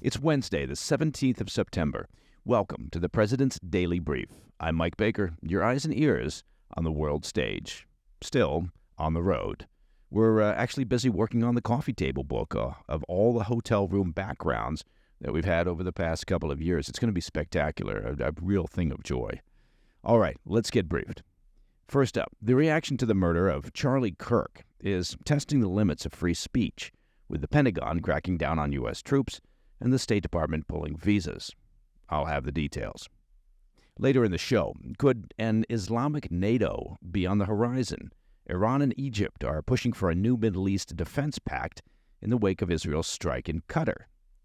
It's Wednesday, the 17th of September. Welcome to the President's Daily Brief. I'm Mike Baker, your eyes and ears on the world stage. Still on the road. We're actually busy working on the coffee table book of all the hotel room backgrounds that we've had over the past couple of years. It's going to be spectacular, a real thing of joy. All right, let's get briefed. First up, the reaction to the murder of Charlie Kirk is testing the limits of free speech, with the Pentagon cracking down on U.S. troops and the State Department pulling visas. I'll have the details. Later in the show, could an Islamic NATO be on the horizon? Iran and Egypt are pushing for a new Middle East defense pact in the wake of Israel's strike in Qatar.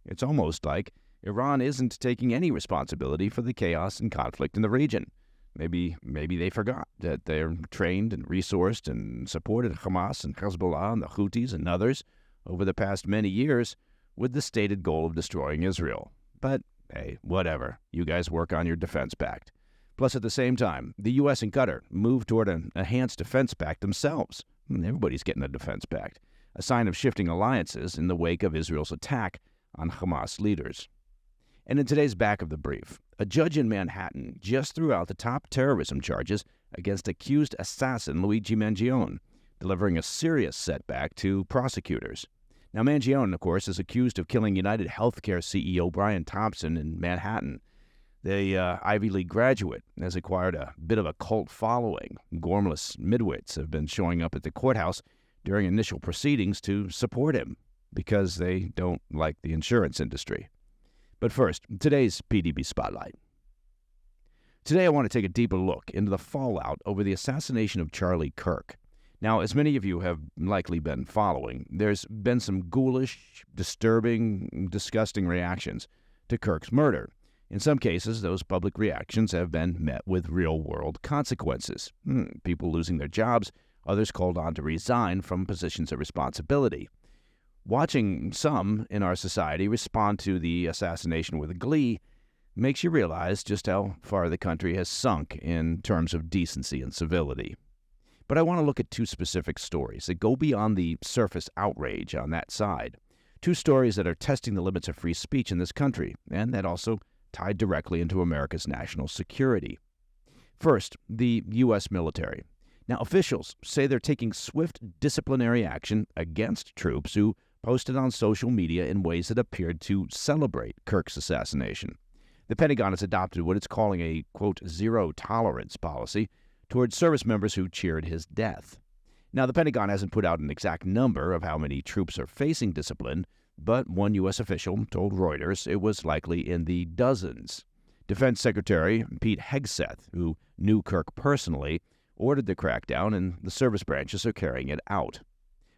It's almost like Iran isn't taking any responsibility for the chaos and conflict in the region. Maybe they forgot that they're trained and resourced and supported Hamas and Hezbollah and the Houthis and others over the past many years with the stated goal of destroying Israel. But, hey, whatever. You guys work on your defense pact. Plus, at the same time, the U.S. and Qatar move toward an enhanced defense pact themselves. Everybody's getting a defense pact, a sign of shifting alliances in the wake of Israel's attack on Hamas leaders. And in today's back of the brief, a judge in Manhattan just threw out the top terrorism charges against accused assassin Luigi Mangione, delivering a serious setback to prosecutors. Now, Mangione, of course, is accused of killing United Healthcare CEO Brian Thompson in Manhattan. The Ivy League graduate has acquired a bit of a cult following. Gormless midwits have been showing up at the courthouse during initial proceedings to support him because they don't like the insurance industry. But first, today's PDB Spotlight. Today I want to take a deeper look into the fallout over the assassination of Charlie Kirk. Now, as many of you have likely been following, there's been some ghoulish, disturbing, disgusting reactions to Kirk's murder. In some cases, those public reactions have been met with real-world consequences. People losing their jobs, others called on to resign from positions of responsibility. Watching some in our society respond to the assassination with glee makes you realize just how far the country has sunk in terms of decency and civility. But I want to look at two specific stories that go beyond the surface outrage on that side. Two stories that are testing the limits of free speech in this country, and that also tied directly into America's national security. First, the U.S. military. Now, officials say they're taking swift disciplinary action against troops who posted on social media in ways that appeared to celebrate Kirk's assassination. The Pentagon has adopted what it's calling a, quote, zero-tolerance policy towards service members who cheered his death. Now, the Pentagon hasn't put out an exact number of how many troops are facing discipline, but one U.S. official told Reuters it was likely in the dozens. Defense Secretary Pete Hegseth, who knew Kirk personally, ordered the crackdown, and the service branches are carrying it out.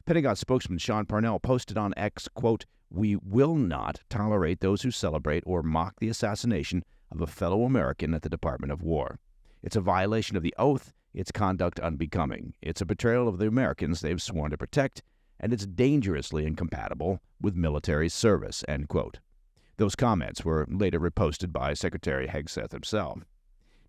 Pentagon spokesman Sean Parnell posted on X, quote, "We will not tolerate those who celebrate or mock the assassination of a fellow American at the Department of War. It's a violation of the oath, it's conduct unbecoming. It's a betrayal of the Americans they've sworn to protect, and it's dangerously incompatible with military service," end quote. Those comments were later reposted by Secretary Hegseth himself.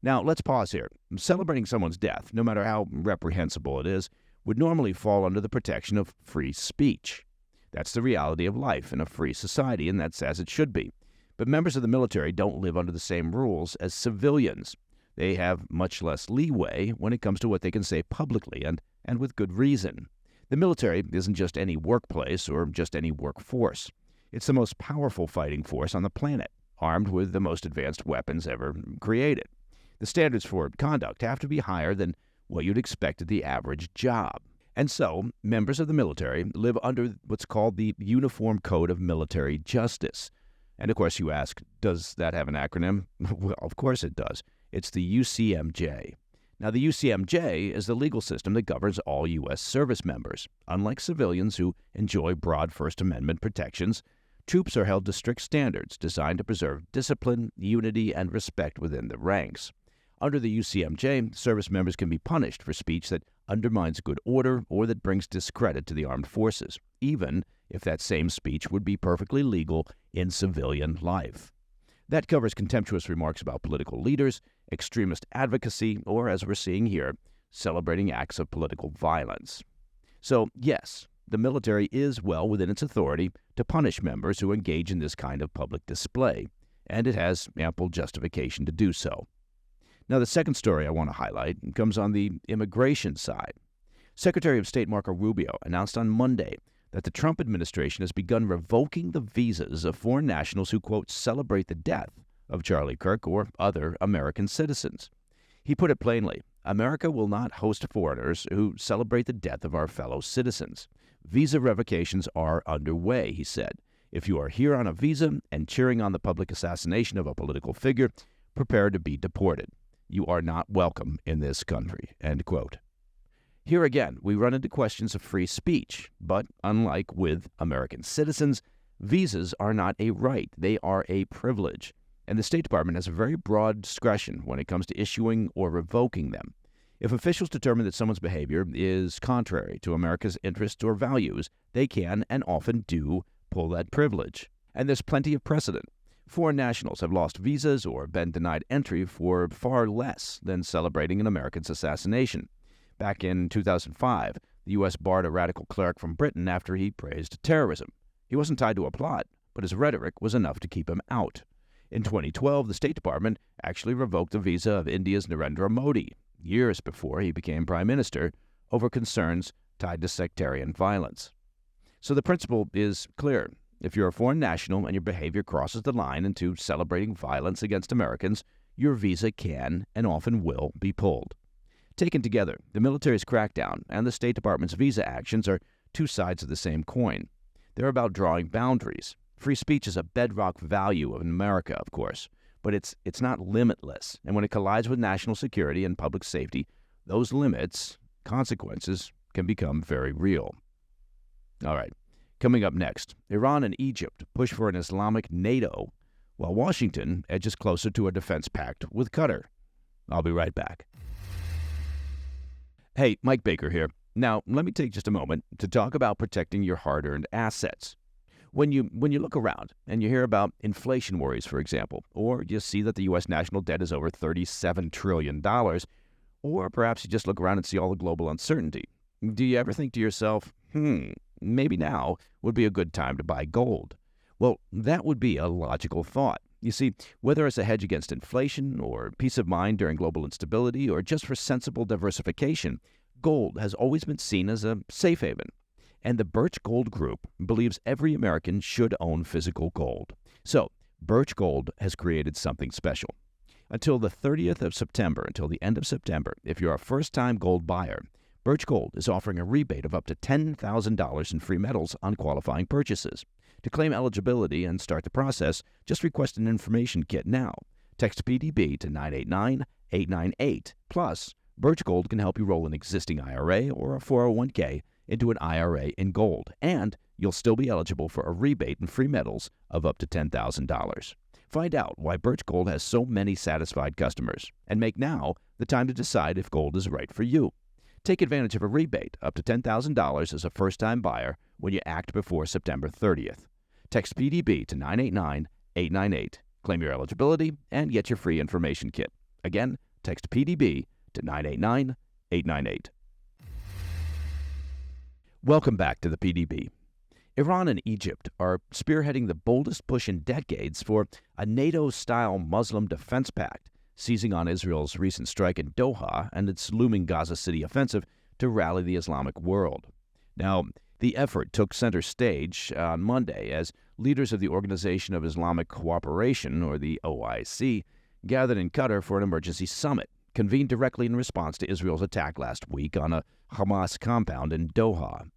Now, let's pause here. Celebrating someone's death, no matter how reprehensible it is, would normally fall under the protection of free speech. That's the reality of life in a free society, and that's as it should be. But members of the military don't live under the same rules as civilians. They have much less leeway when it comes to what they can say publicly, and with good reason. The military isn't just any workplace or just any workforce. It's the most powerful fighting force on the planet, armed with the most advanced weapons ever created. The standards for conduct have to be higher than what you'd expect at the average job. And so, members of the military live under what's called the Uniform Code of Military Justice. And of course you ask, does that have an acronym? Well, of course it does. It's the UCMJ. Now, the UCMJ is the legal system that governs all U.S. service members. Unlike civilians who enjoy broad First Amendment protections, troops are held to strict standards designed to preserve discipline, unity, and respect within the ranks. Under the UCMJ, service members can be punished for speech that undermines good order or that brings discredit to the armed forces, even if that same speech would be perfectly legal in civilian life. That covers contemptuous remarks about political leaders, extremist advocacy, or, as we're seeing here, celebrating acts of political violence. So, yes, the military is well within its authority to punish members who engage in this kind of public display, and it has ample justification to do so. Now, the second story I want to highlight comes on the immigration side. Secretary of State Marco Rubio announced on Monday that the Trump administration has begun revoking the visas of foreign nationals who, quote, celebrate the death of Charlie Kirk or other American citizens. He put it plainly, America will not host foreigners who celebrate the death of our fellow citizens. Visa revocations are underway, he said. If you are here on a visa and cheering on the public assassination of a political figure, prepare to be deported. You are not welcome in this country, end quote. Here again, we run into questions of free speech, but unlike with American citizens, visas are not a right, they are a privilege. And the State Department has a very broad discretion when it comes to issuing or revoking them. If officials determine that someone's behavior is contrary to America's interests or values, they can and often do pull that privilege. And there's plenty of precedent. Foreign nationals have lost visas or been denied entry for far less than celebrating an American's assassination. Back in 2005, the U.S. barred a radical cleric from Britain after he praised terrorism. He wasn't tied to a plot, but his rhetoric was enough to keep him out. In 2012, the State Department actually revoked the visa of India's Narendra Modi, years before he became prime minister, over concerns tied to sectarian violence. So the principle is clear. If you're a foreign national and your behavior crosses the line into celebrating violence against Americans, your visa can and often will be pulled. Taken together, the military's crackdown and the State Department's visa actions are two sides of the same coin. They're about drawing boundaries. Free speech is a bedrock value in America, of course, but it's not limitless. And when it collides with national security and public safety, those limits, consequences, can become very real. All right, coming up next, Iran and Egypt push for an Islamic NATO, while Washington edges closer to a defense pact with Qatar. I'll be right back. Hey, Mike Baker here. Now, let me take just a moment to talk about protecting your hard-earned assets. When you look around and you hear about inflation worries, for example, or you see that the U.S. national debt is over $37 trillion, or perhaps you just look around and see all the global uncertainty, do you ever think to yourself, maybe now would be a good time to buy gold? Well, that would be a logical thought. You see, whether it's a hedge against inflation or peace of mind during global instability or just for sensible diversification, gold has always been seen as a safe haven. And the Birch Gold Group believes every American should own physical gold. So, Birch Gold has created something special. Until the 30th of September, until the end of September, if you're a first-time gold buyer, Birch Gold is offering a rebate of up to $10,000 in free metals on qualifying purchases. To claim eligibility and start the process, just request an information kit now. Text PDB to 989-898. Plus, Birch Gold can help you roll an existing IRA or a 401k into an IRA in gold, and you'll still be eligible for a rebate in free metals of up to $10,000. Find out why Birch Gold has so many satisfied customers, and make now the time to decide if gold is right for you. Take advantage of a rebate up to $10,000 as a first-time buyer when you act before September 30th. Text PDB to 989-898. Claim your eligibility and get your free information kit. Again, text PDB to 989-898. Welcome back to the PDB. Iran and Egypt are spearheading the boldest push in decades for a NATO-style Muslim defense pact, seizing on Israel's recent strike in Doha and its looming Gaza City offensive to rally the Islamic world. Now, the effort took center stage on Monday as leaders of the Organization of Islamic Cooperation, or the OIC, gathered in Qatar for an emergency summit, convened directly in response to Israel's attack last week on a Hamas compound in Doha.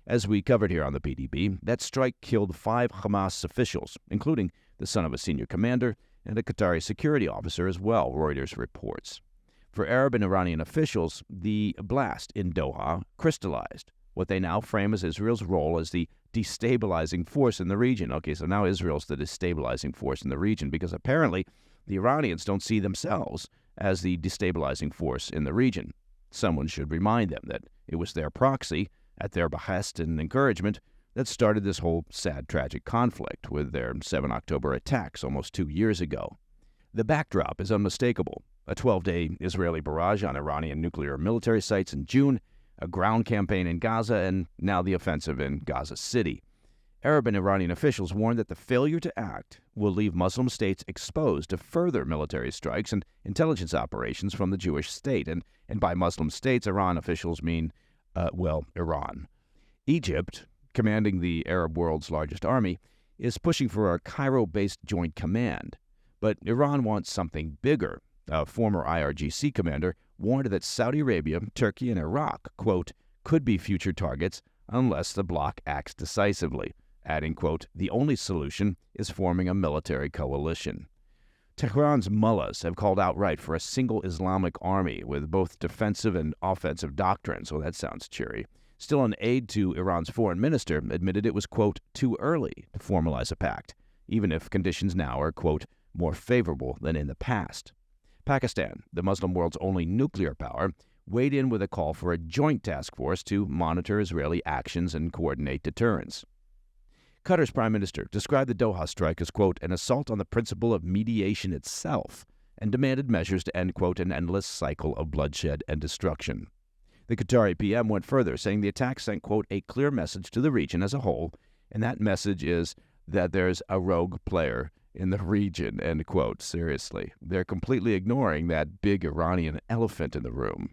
As we covered here on the PDB, that strike killed 5 Hamas officials, including the son of a senior commander and a Qatari security officer as well, Reuters reports. For Arab and Iranian officials, the blast in Doha crystallized what they now frame as Israel's role as the destabilizing force in the region. Okay, so now Israel's the destabilizing force in the region because apparently the Iranians don't see themselves as the destabilizing force in the region. Someone should remind them that it was their proxy, at their behest and encouragement, that started this whole sad, tragic conflict with their 7 October attacks almost 2 years ago. The backdrop is unmistakable. A 12-day Israeli barrage on Iranian nuclear military sites in June, a ground campaign in Gaza, and now the offensive in Gaza City. Arab and Iranian officials warned that the failure to act will leave Muslim states exposed to further military strikes and intelligence operations from the Jewish state. And by Muslim states, Iran officials mean, Iran. Egypt, commanding the Arab world's largest army, is pushing for a Cairo-based joint command. But Iran wants something bigger. A former IRGC commander warned that Saudi Arabia, Turkey, and Iraq, quote, could be future targets unless the bloc acts decisively, adding, quote, the only solution is forming a military coalition. Tehran's mullahs have called outright for a single Islamic army with both defensive and offensive doctrines. Well, that sounds cheery. Still, an aide to Iran's foreign minister admitted it was, quote, too early to formalize a pact, even if conditions now are, quote, more favorable than in the past. Pakistan, the Muslim world's only nuclear power, weighed in with a call for a joint task force to monitor Israeli actions and coordinate deterrence. Qatar's prime minister described the Doha strike as, quote, an assault on the principle of mediation itself, and demanded measures to end, quote, an endless cycle of bloodshed and destruction. The Qatari PM went further, saying the attack sent, quote, a clear message to the region as a whole, and that message is that there's a rogue player in the region, end quote. Seriously, they're completely ignoring that big Iranian elephant in the room.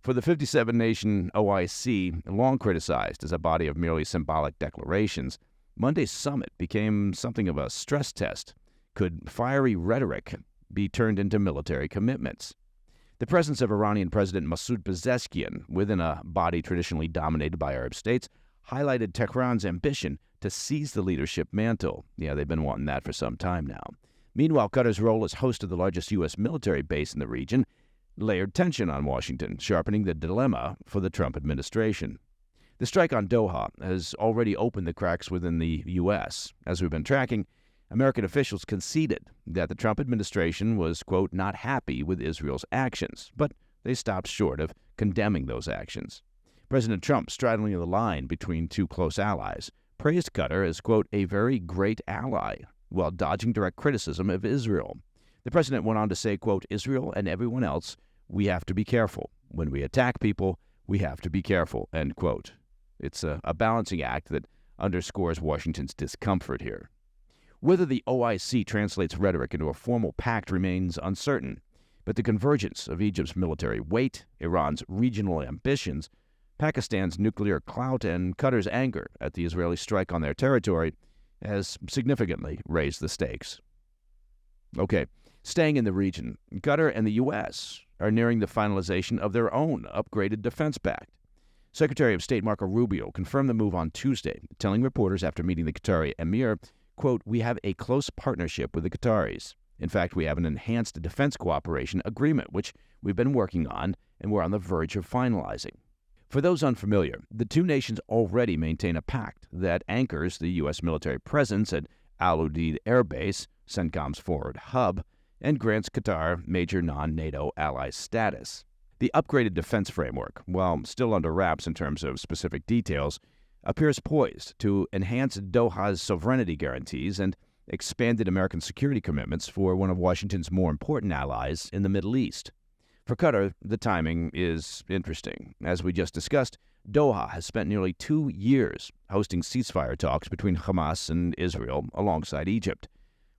For the 57-nation OIC, long criticized as a body of merely symbolic declarations, Monday's summit became something of a stress test. Could fiery rhetoric be turned into military commitments? The presence of Iranian President Masoud Pezeshkian within a body traditionally dominated by Arab states highlighted Tehran's ambition to seize the leadership mantle. Yeah, they've been wanting that for some time now. Meanwhile, Qatar's role as host of the largest U.S. military base in the region layered tension on Washington, sharpening the dilemma for the Trump administration. The strike on Doha has already opened the cracks within the U.S. As we've been tracking, American officials conceded that the Trump administration was, quote, not happy with Israel's actions, but they stopped short of condemning those actions. President Trump, straddling the line between two close allies, praised Qatar as, quote, a very great ally, while dodging direct criticism of Israel. The president went on to say, quote, Israel and everyone else, we have to be careful. When we attack people, we have to be careful, end quote. It's a balancing act that underscores Washington's discomfort here. Whether the OIC translates rhetoric into a formal pact remains uncertain, but the convergence of Egypt's military weight, Iran's regional ambitions, Pakistan's nuclear clout, and Qatar's anger at the Israeli strike on their territory has significantly raised the stakes. Okay, staying in the region, Qatar and the U.S. are nearing the finalization of their own upgraded defense pact. Secretary of State Marco Rubio confirmed the move on Tuesday, telling reporters after meeting the Qatari emir, quote, we have a close partnership with the Qataris. In fact, we have an enhanced defense cooperation agreement, which we've been working on and we're on the verge of finalizing. For those unfamiliar, the two nations already maintain a pact that anchors the U.S. military presence at Al Udeid Air Base, CENTCOM's forward hub, and grants Qatar major non-NATO ally status. The upgraded defense framework, while still under wraps in terms of specific details, appears poised to enhance Doha's sovereignty guarantees and expanded American security commitments for one of Washington's more important allies in the Middle East. For Qatar, the timing is interesting. As we just discussed, Doha has spent nearly 2 years hosting ceasefire talks between Hamas and Israel alongside Egypt,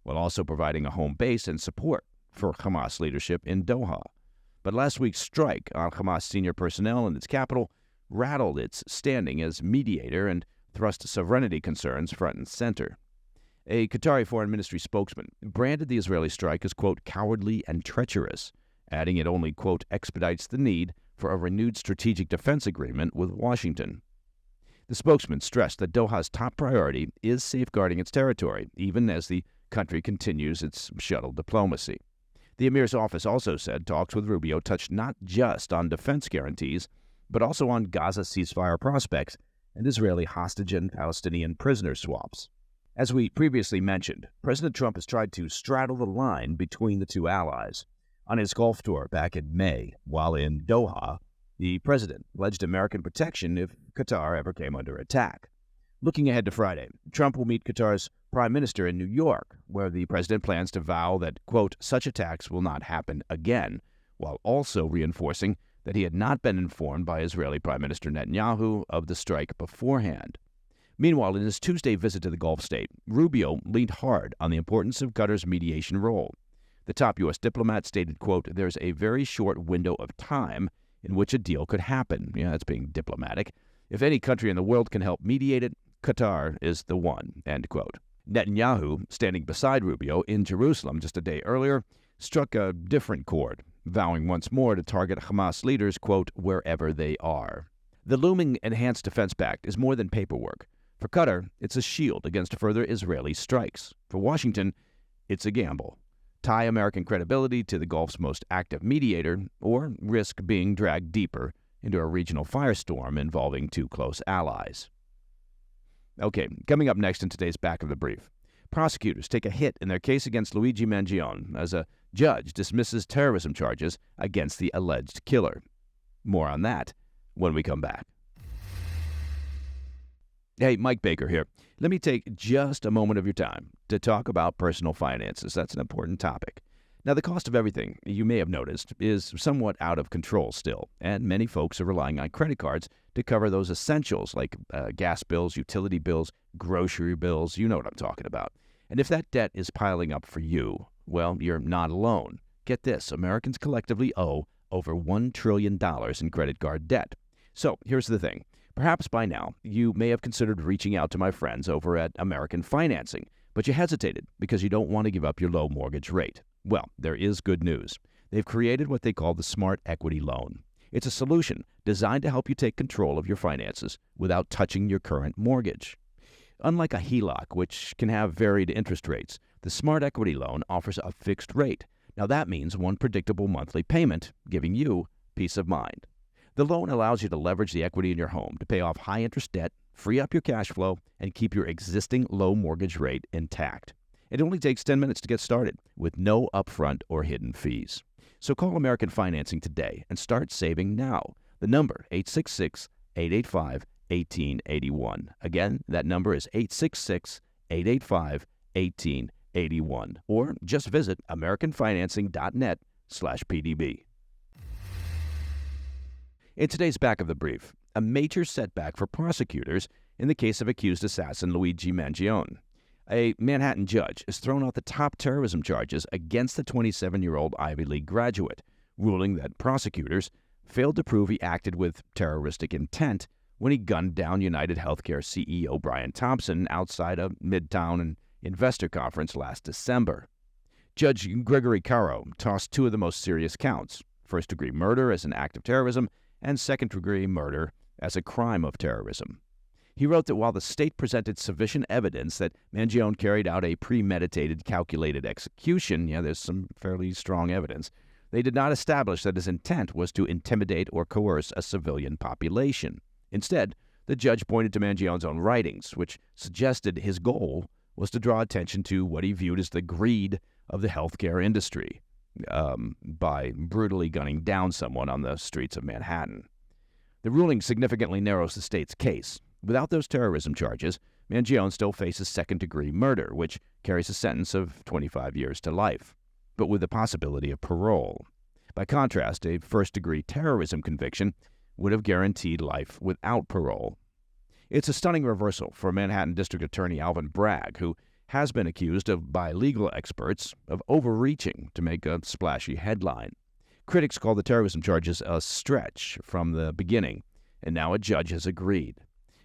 while also providing a home base and support for Hamas leadership in Doha. But last week's strike on Hamas senior personnel in its capital rattled its standing as mediator and thrust sovereignty concerns front and center. A Qatari foreign ministry spokesman branded the Israeli strike as, quote, cowardly and treacherous, adding it only, quote, expedites the need for a renewed strategic defense agreement with Washington. The spokesman stressed that Doha's top priority is safeguarding its territory, even as the country continues its shuttle diplomacy. The emir's office also said talks with Rubio touched not just on defense guarantees, but also on Gaza ceasefire prospects and Israeli hostage and Palestinian prisoner swaps. As we previously mentioned, President Trump has tried to straddle the line between the two allies. On his Gulf tour back in May, while in Doha, the president pledged American protection if Qatar ever came under attack. Looking ahead to Friday, Trump will meet Qatar's prime minister in New York, where the president plans to vow that, quote, such attacks will not happen again, while also reinforcing that he had not been informed by Israeli Prime Minister Netanyahu of the strike beforehand. Meanwhile, in his Tuesday visit to the Gulf state, Rubio leaned hard on the importance of Qatar's mediation role. The top U.S. diplomat stated, quote, "There's a very short window of time in which a deal could happen." Yeah, that's being diplomatic. "If any country in the world can help mediate it, Qatar is the one," end quote. Netanyahu, standing beside Rubio in Jerusalem just a day earlier, struck a different chord, vowing once more to target Hamas leaders, quote, "wherever they are." The looming Enhanced Defense Pact is more than paperwork. For Qatar, it's a shield against further Israeli strikes. For Washington, it's a gamble. Tie American credibility to the Gulf's most active mediator, or risk being dragged deeper into a regional firestorm involving two close allies. Okay, coming up next in today's Back of the Brief. Prosecutors take a hit in their case against Luigi Mangione as a judge dismisses terrorism charges against the alleged killer. More on that when we come back. Hey, Mike Baker here. Let me take just a moment of your time to talk about personal finances. That's an important topic. Now, the cost of everything, you may have noticed, is somewhat out of control still, and many folks are relying on credit cards to cover those essentials like gas bills, utility bills, grocery bills. You know what I'm talking about. And if that debt is piling up for you, well, you're not alone. Get this, Americans collectively owe over $1 trillion in credit card debt. So here's the thing. Perhaps by now, you may have considered reaching out to my friends over at American Financing, but you hesitated because you don't want to give up your low mortgage rate. Well, there is good news. They've created what they call the Smart Equity Loan. It's a solution designed to help you take control of your finances without touching your current mortgage. Unlike a HELOC, which can have varied interest rates, the Smart Equity Loan offers a fixed rate. Now that means one predictable monthly payment, giving you peace of mind. The loan allows you to leverage the equity in your home to pay off high-interest debt, free up your cash flow, and keep your existing low mortgage rate intact. It only takes 10 minutes to get started with no upfront or hidden fees. So call American Financing today and start saving now. The number, 866-885-1881. Again, that number is 866-885-1881. Or just visit americanfinancing.net/PDB. In today's Back of the Brief, a major setback for prosecutors in the case of accused assassin Luigi Mangione. A Manhattan judge has thrown out the top terrorism charges against the 27-year-old Ivy League graduate, ruling that prosecutors failed to prove he acted with terroristic intent when he gunned down United Healthcare CEO Brian Thompson outside a Midtown investor conference last December. Judge Gregory Caro tossed two of the most serious counts, first-degree murder as an act of terrorism and second-degree murder as a crime of terrorism. He wrote that while the state presented sufficient evidence that Mangione carried out a premeditated, calculated execution, there's some fairly strong evidence, they did not establish that his intent was to intimidate or coerce a civilian population. Instead, the judge pointed to Mangione's own writings, which suggested his goal was to draw attention to what he viewed as the greed of the healthcare industry by brutally gunning down someone on the streets of Manhattan. The ruling significantly narrows the state's case. Without those terrorism charges, Mangione still faces second-degree murder, which carries a sentence of 25 years to life, but with the possibility of parole. By contrast, a first-degree terrorism conviction would have guaranteed life without parole. It's a stunning reversal for Manhattan District Attorney Alvin Bragg, who has been accused by legal experts of overreaching to make a splashy headline. Critics call the terrorism charges a stretch from the beginning, and now a judge has agreed.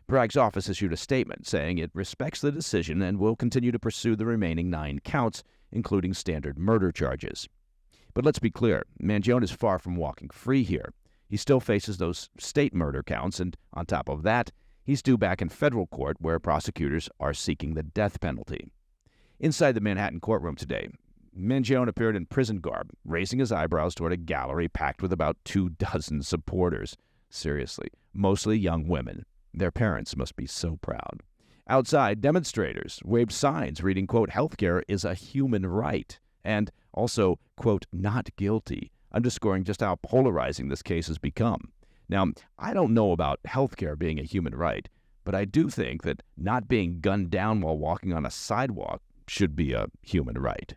Bragg's office issued a statement saying it respects the decision and will continue to pursue the remaining 9 counts, including standard murder charges. But let's be clear, Mangione is far from walking free here. He still faces those state murder counts, and on top of that, he's due back in federal court where prosecutors are seeking the death penalty. Inside the Manhattan courtroom today, Mangione appeared in prison garb, raising his eyebrows toward a gallery packed with about 24 supporters. Seriously, mostly young women. Their parents must be so proud. Outside, demonstrators waved signs reading, quote, "Healthcare is a human right," and also, quote, "not guilty," underscoring just how polarizing this case has become. Now, I don't know about healthcare being a human right, but I do think that not being gunned down while walking on a sidewalk should be a human right.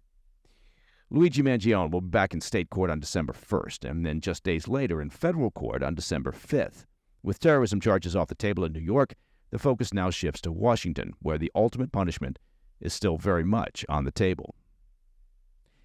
Luigi Mangione will be back in state court on December 1st, and then just days later in federal court on December 5th. With terrorism charges off the table in New York, the focus now shifts to Washington, where the ultimate punishment is still very much on the table.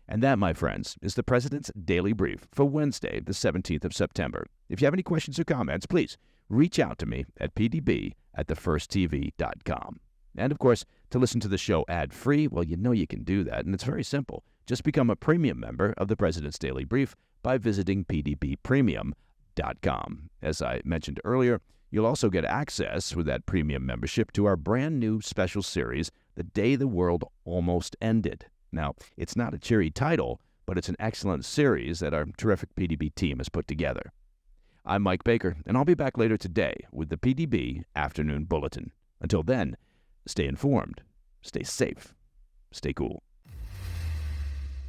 And that, my friends, is the President's Daily Brief for Wednesday, the 17th of September. If you have any questions or comments, please reach out to me at pdb@thefirsttv.com. And, of course, to listen to the show ad-free, well, you know you can do that, and it's very simple. Just become a premium member of the President's Daily Brief by visiting pdbpremium.com. As I mentioned earlier, you'll also get access with that premium membership to our brand new special series, The Day the World Almost Ended. Now, it's not a cheery title, but it's an excellent series that our terrific PDB team has put together. I'm Mike Baker, and I'll be back later today with the PDB Afternoon Bulletin. Until then, stay informed, stay safe, stay cool.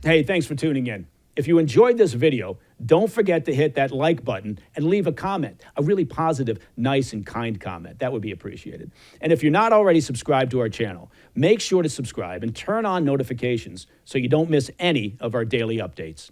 Hey, thanks for tuning in. If you enjoyed this video, don't forget to hit that like button and leave a comment, a really positive, nice, and kind comment. That would be appreciated. And if you're not already subscribed to our channel, make sure to subscribe and turn on notifications so you don't miss any of our daily updates.